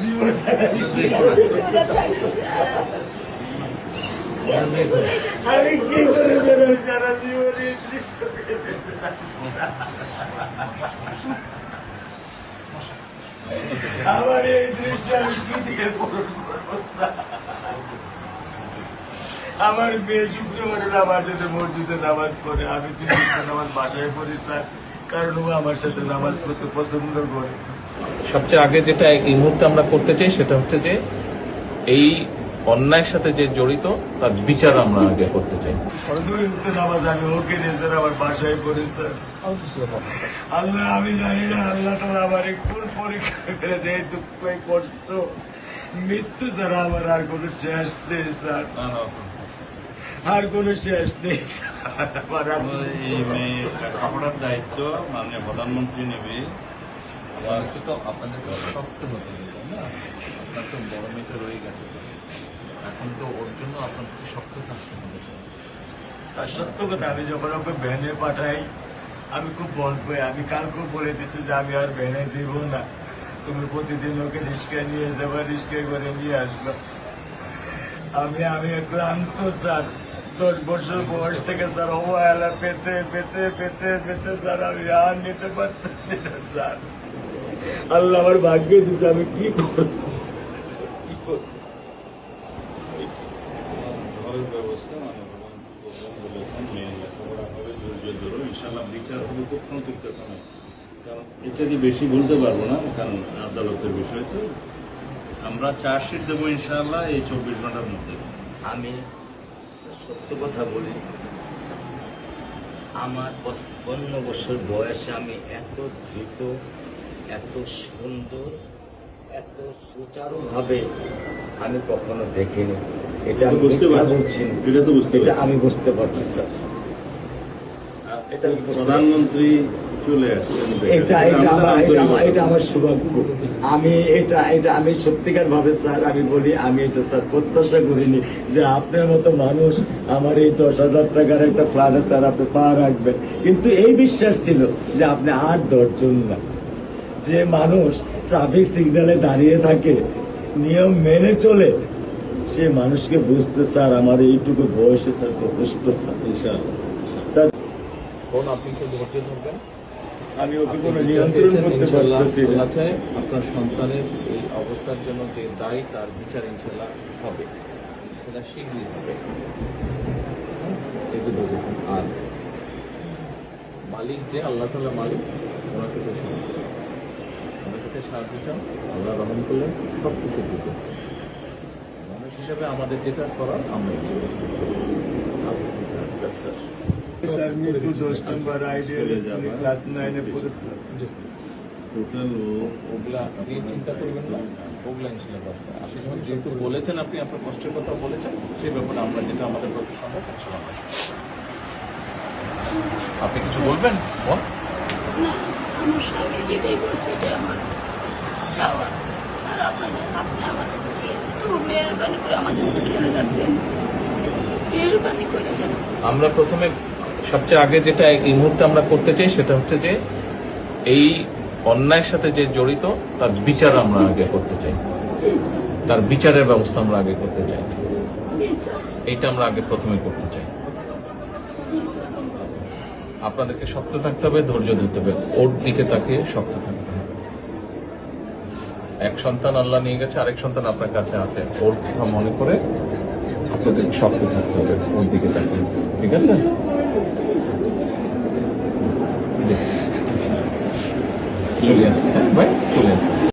জীবন আমি কি করে সারা জীবনে আমার এই দৃশ্য আমি কি দিয়ে পূরণ করবো? আমার মেয়ে শুক্রবারে আমার সাথে মসজিদে নামাজ পড়ে, আমি তিন নামাজ বাসায় পড়ি স্যার, কারণ ও আমার সাথে নামাজ পড়তে পছন্দ করে। সবচেয়ে আগে যেটা এই মুহূর্তে আমরা করতে চাই সেটা হচ্ছে যে এই অন্যায়ের সাথে যে জড়িত তার বিচার আমরা আগে করতে চাই। দুই উক্ত নামাজ আমি ওকে নিয়ে স্যার আমার বাসায় পড়ি স্যার। আল্লাহ আমি জানি না আল্লাহ তাআলা আমার কোন পরীক্ষা করেছে, এই দুঃখ এই কষ্ট মৃত্যু ছাড়া আমার আর কোনো শেষ নেই স্যার, আর কোনো শেষ নেই স্যার। এই মেয়ে লেখাপড়ার দায়িত্ব মাননীয় প্রধানমন্ত্রী নেবে। তো আপনাদের শক্ত হতে হবে না, আপনার তো বড় মেয়েটা রয়ে গেছে, এখন তো ওর জন্য আপনার শক্ত থাকতে হবে স্যার। সত্য কথা, আমি যখন ওকে ভ্যানে পাঠাই আমি খুব বল পাই, আমি কালকেও বলে দিচ্ছি যে আমি আর ভ্যানে দিব না, তুমি প্রতিদিন ওকে রিস্কায় নিয়ে যাবা, রিস্কায় করে নিয়ে আসবা। আমি ক্লান্ত স্যার, 10 বছর বয়স থেকে স্যার অবহেলা পেতে পেতে পেতে পেতে স্যার আমি আর নিতে পারতেছি না স্যার। আল্লাহ আমার ভাগ্য দিচ্ছে, আমি কি করতেছি কি করব? ঘরের ব্যবস্থা বলেছেন মেয়ে লেখাপড়া হবে, ধৈর্য ধরো, ইনশাল্লাহ বিচার হবে খুব সন্তুষ্ট সময়। কারণ এটা কি বেশি বলতে পারবো না, কারণ আদালতের বিষয় তো। আমরা চার্জশিট দেবো ইনশাল্লাহ এই 24 ঘন্টার মধ্যে। আমি সত্য কথা বলি, আমার 55 বছর বয়সে আমি এত দ্রুত, এত সুন্দর, এত সুচারুভাবে আমি কখনো দেখিনি। এটা আমি বুঝতে পারছি, এটা তো বুঝতে এটা আমি বুঝতে পারছি স্যার। এটা প্রধানমন্ত্রী চলে আসছেন, এটা আমার সৌভাগ্য। আমি সত্যিকার ভাবে স্যার আমি বলি, আমি এটা স্যার প্রত্যাশা করিনি যে আপনার মতো মানুষ আমার এই 10,000 টাকার একটা ফ্ল্যাটে স্যার আপনি পা রাখবেন, কিন্তু এই বিশ্বাস ছিল যে আপনি 8-10 জন না, যে মানুষ ট্রাফিক সিগন্যালে দাঁড়িয়ে থাকে, নিয়ম মেনে চলে, সে মানুষকে বুঝতে স্যার আমার এইটুকু বয়সে স্যার যথেষ্ট স্যার। স্যার আপনি কি ধৈর্য ধরবেন? আমি ওকে কোনো নিয়ন্ত্রণ করতে পারতেছি না। আপনার সন্তানের এই অবস্থার জন্য যে দায়ী তার বিচার ইনশাল্লাহ হবে, সেটা শীঘ্রই হবে। আর মালিক যে আল্লাহ তাআলা মালিক, ওনার কাছে সাহায্য চান, আল্লাহ রহম করলেন সব কিছু দিতে। মানুষ হিসেবে আমাদের যেটা করার আমরা স্যার মিরপুর 10 নম্বর আইডিয়াল স্কুলে ক্লাস 9 এ পড়েছে। টোটাল ওগুলা নিয়ে চিন্তা করবেন না, ওগুলা ইনশাল্লাহ ব্যবস্থা। আপনি যখন যেহেতু বলেছেন, আপনি আপনার কষ্টের কথা বলেছেন, সেই ব্যাপারে আমরা যেটা আমাদের পক্ষে সম্ভব আপনি কিছু বলবেন? না, আমার স্বামী যেটাই বলছে এটা আমার চাওয়া। স্যার আপনি আমাদের একটু মেহরবানি করে আমাদের খেয়াল রাখবেন, মেহরবানি করে দেন। আমরা প্রথমে সবচেয়ে আগে যেটা এই মুহূর্তে আমরা করতে চাই সেটা হচ্ছে যে এই অন্যায়ের সাথে যে জড়িত তার বিচার আমরা আগে করতে চাই, তার বিচারের ব্যবস্থা আমরা আগে করতে চাই। এইটা আমরা আগে প্রথমে করতে চাই। আপনাদেরকে শক্ত থাকতে হবে, ধৈর্য দিতে হবে, ওর দিকে তাকে শক্ত থাকতে হবে। এক সন্তান আল্লাহ নিয়ে গেছে, আরেক সন্তান আপনার কাছে আছে, ওর কথা মনে করে আপনাদের শক্ত থাকতে হবে, ওই দিকে তাকে। ঠিক আছে? চলে আসেন। হ্যাঁ ভাই।